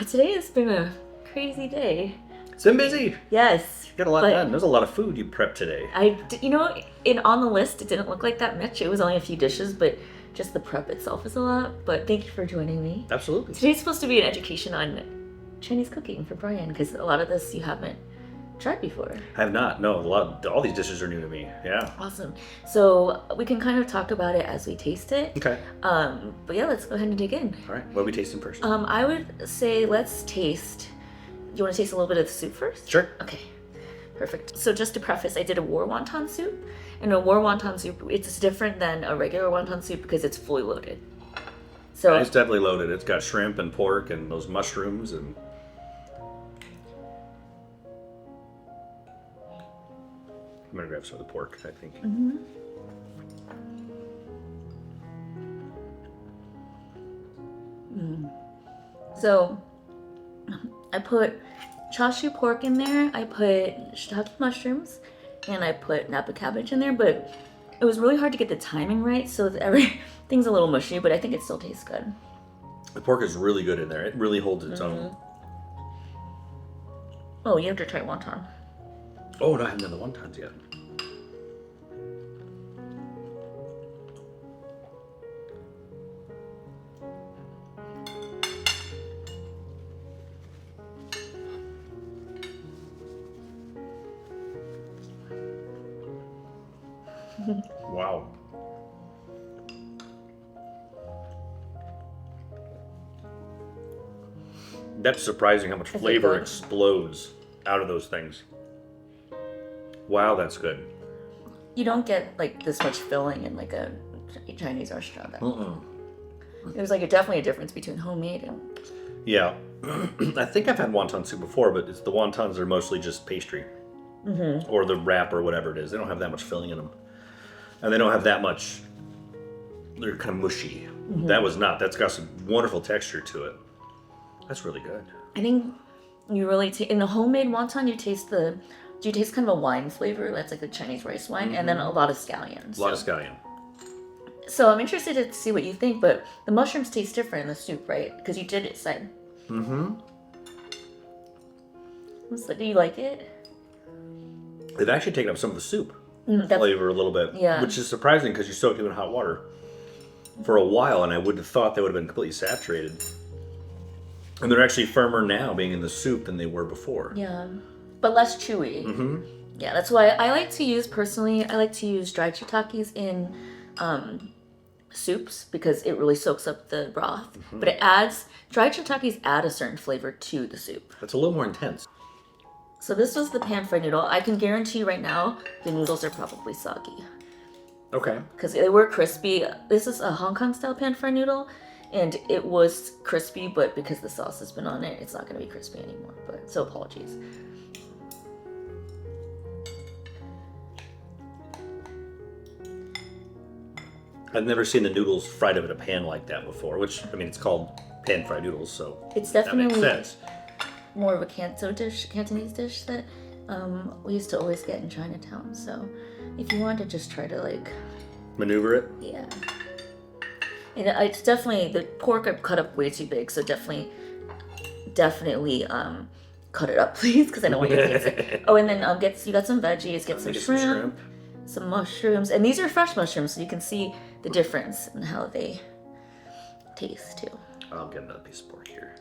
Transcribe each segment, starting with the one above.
Today has been a crazy day. It's been busy. Yes. You got a lot done. There's a lot of food you prepped today. On the list, it didn't look like that much. It was only a few dishes, but just the prep itself is a lot. But thank you for joining me. Absolutely. Today's supposed to be an education on Chinese cooking for Brian, because a lot of this you haven't tried before. I have not. No, all these dishes are new to me. Yeah. Awesome. So we can kind of talk about it as we taste it. Okay. But yeah, let's go ahead and dig in. All right. What are we tasting first? I would say let's taste. Do you want to taste a little bit of the soup first? Sure. Okay. Perfect. So just to preface, I did a war wonton soup. And a war wonton soup, it's different than a regular wonton soup because it's fully loaded. So it's definitely loaded. It's got shrimp and pork and those mushrooms and. I'm gonna grab some of the pork, I think. Mm-hmm. So I put chashu pork in there, I put shiitake mushrooms, and I put napa cabbage in there, but it was really hard to get the timing right, so everything's a little mushy, but I think it still tastes good. The pork is really good in there. It really holds its own. Oh, you have to try wonton. Oh, no, I haven't done the wontons yet. Wow. That's surprising how much flavor explodes out of those things. Wow, that's good. You don't get like this much filling in like a Chinese restaurant. There's like definitely a difference between homemade and... Yeah. I think I've had wonton soup before, but the wontons are mostly just pastry. Or the wrap or whatever it is. They don't have that much filling in them. And they don't have that much... They're kind of mushy. That was not. That's got some wonderful texture to it. That's really good. I think you really in the homemade wonton, you taste kind of a wine flavor. That's like the Chinese rice wine, and then a lot of scallions. A lot of scallion. So I'm interested to see what you think, but the mushrooms taste different in the soup, right? Because you did it said. So do you like it? They've actually taken up some of the soup flavor a little bit, which is surprising because you soaked them in hot water for a while, and I would have thought they would have been completely saturated. And they're actually firmer now being in the soup than they were before. Yeah, but less chewy. Yeah, that's why I like to use, personally, I like to use dried shiitakes in soups because it really soaks up the broth. But dried shiitakes add a certain flavor to the soup. It's a little more intense. So this was the pan-fried noodle. I can guarantee you right now, the noodles are probably soggy. Okay. Because they were crispy. This is a Hong Kong style pan-fried noodle. And it was crispy, but because the sauce has been on it, it's not going to be crispy anymore. So apologies. I've never seen the noodles fried up in a pan like that before, which, I mean, it's called pan-fried noodles, so it's definitely that makes sense. More of a Cantonese dish that we used to always get in Chinatown. So if you want to just try to maneuver it? Yeah. And it's definitely, the pork I've cut up way too big, so definitely cut it up, please, because I don't want you to taste it. Oh, and then you got some veggies, get some shrimp, some mushrooms, and these are fresh mushrooms, so you can see the difference in how they taste too. I'll get another piece of pork here.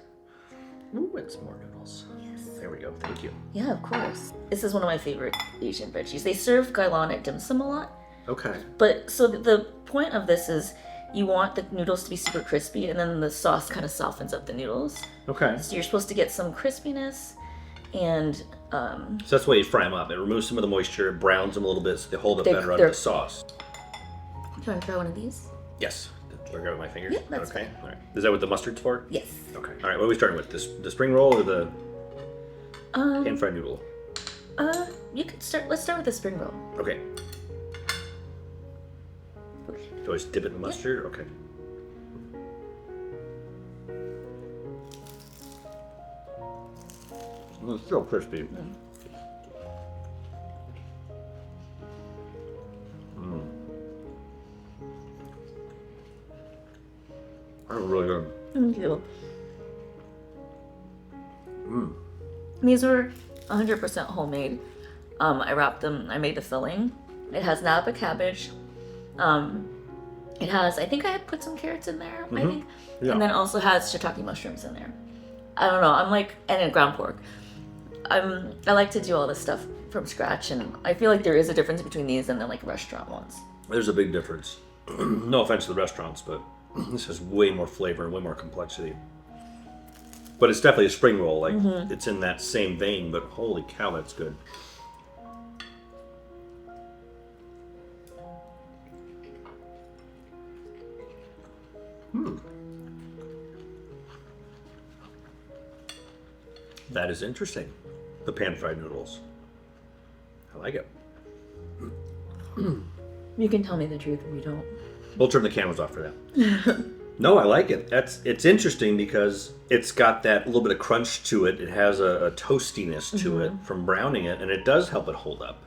Ooh, and some more noodles. Yes. There we go. Thank you. Yeah, of course. This is one of my favorite Asian veggies. They serve gailan at dim sum a lot. Okay. But so the point of this is, you want the noodles to be super crispy, and then the sauce kind of softens up the noodles. Okay. So you're supposed to get some crispiness, and so that's the way you fry them up. It removes some of the moisture, it browns them a little bit, so they hold up better under the sauce. Do you want to try one of these? Yes. Do I grab with my fingers? Yeah, that's okay. fine. All right. Is that what the mustard's for? Yes. Okay. All right. What are we starting with? The spring roll or the pan-fried noodle? Let's start with the spring roll. Okay. Do I just dip it in mustard? Okay. It's still crispy. That was really good. Thank you. These were 100% homemade. I wrapped them, I made the filling. It has napa cabbage. It has, I think I had put some carrots in there, maybe. Yeah. And then also has shiitake mushrooms in there. I don't know, I'm like, and then ground pork. I like to do all this stuff from scratch, and I feel like there is a difference between these and the like restaurant ones. There's a big difference. No offense to the restaurants, but this has way more flavor and way more complexity. But it's definitely a spring roll. Like it's in that same vein, but holy cow, that's good. That is interesting. The pan-fried noodles. I like it. You can tell me the truth if you don't. We'll turn the cameras off for that. No, I like it. It's interesting because it's got that little bit of crunch to it. It has a toastiness to it from browning it, and it does help it hold up.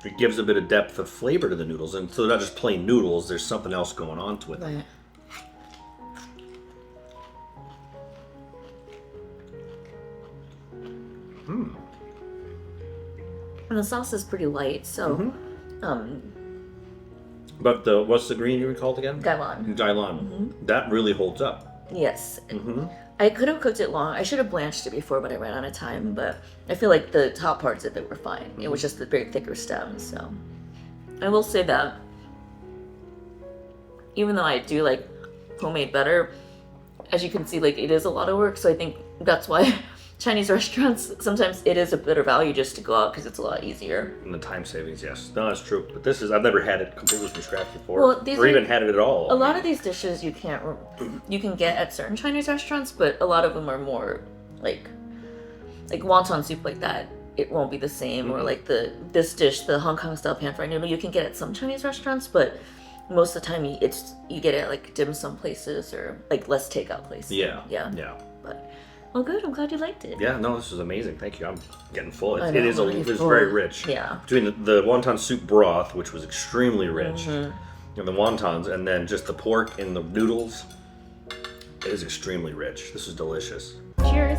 It gives a bit of depth of flavor to the noodles, and so they're not just plain noodles. There's something else going on to it. Right. And the sauce is pretty light, so But what's the green you called again? Gailan. Gailan. That really holds up. Yes. I could have cooked it long. I should have blanched it before, but I ran out of time. But I feel like the top parts of it were fine. It was just the very thicker stems. So I will say that even though I do like homemade better, as you can see, like it is a lot of work. So I think that's why Chinese restaurants, sometimes it is a better value just to go out because it's a lot easier. And the time savings, yes. No, that's true. But I've never had it completely from scratch before. Well, or even had it at all. A lot of these dishes you can get at certain Chinese restaurants, but a lot of them are more like wonton soup like that. It won't be the same. Or like this dish, the Hong Kong style pan fried noodle, you can get at some Chinese restaurants, but most of the time you get it at like dim sum places or like less takeout places. Yeah. But well, good. I'm glad you liked it. Yeah, no, this is amazing. Thank you. I'm getting full. I know, It's very rich. Yeah. Between the wonton soup broth, which was extremely rich, and the wontons, and then just the pork and the noodles, it is extremely rich. This is delicious. Cheers.